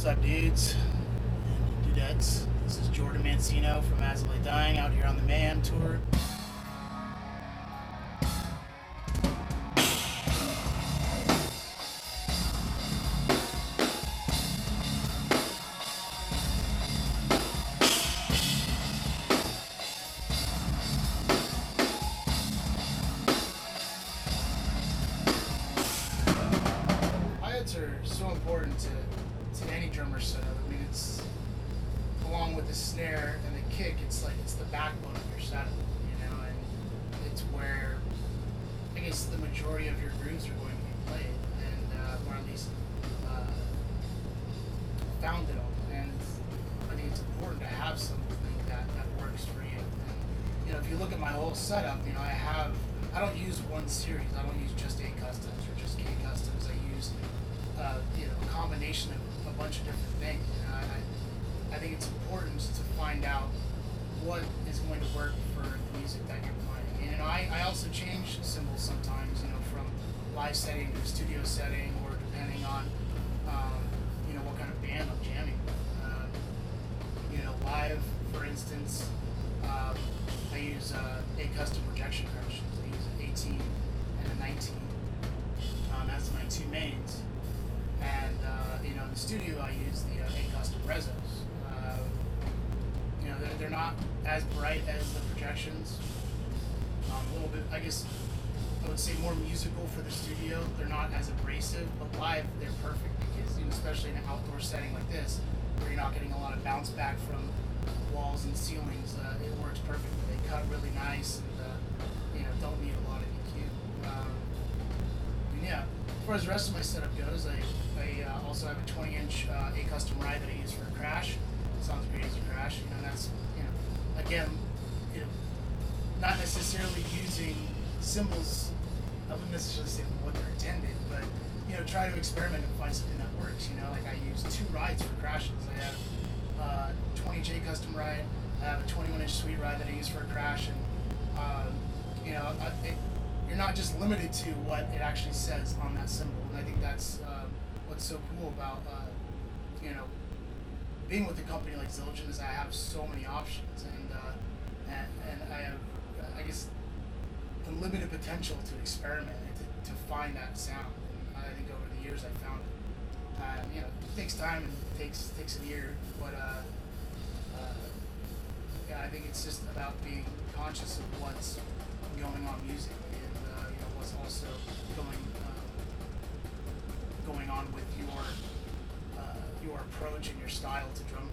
What's up, dudes and dudettes? This is Jordan Mancino from As I Lay Dying out here on the Mayhem Tour. Hi-hats are so important to any drummer's setup. I mean, it's along with the snare and the kick. It's the backbone of your setup, and it's where I guess the majority of your grooves are going to be played, and or at least uh, founded on. And I think it's important to have something that works for you. And if you look at my whole setup, I don't use one series. I don't use just A customs or just K customs. I use a combination of a bunch of different things. I think it's important to find out what is going to work for the music that you're playing. And I also change cymbals sometimes, from live setting to studio setting, or depending on, what kind of band I'm jamming with. Live, for instance, I use a custom projection crush. I use an 18 and a 19 as my two mains. And in the studio, I use the A custom Rezos. They're not as bright as the projections. A little bit, I guess, I would say more musical for the studio. They're not as abrasive, but live they're perfect because, especially in an outdoor setting like this, where you're not getting a lot of bounce back from walls and ceilings, it works perfectly. They cut really nice, and don't need a lot of EQ. As far as the rest of my setup goes, I also have a 20-inch A custom ride that I use for a crash. It sounds great as a crash. That's again, not necessarily using cymbals. I wouldn't necessarily say what they're intended, but try to experiment and find something that works. Like I use two rides for crashes. I have 20-inch A custom ride. I have a 21-inch sweet ride that I use for a crash, and you're not just limited to what it actually says on that cymbal. And I think that's what's so cool about being with a company like Zildjian, is I have so many options, and I have, I guess, unlimited potential to experiment and to find that sound. And I think over the years I found it. It takes time and it takes a year, but I think it's just about being conscious of what's going on musically, and what's also going on with your approach and your style to drum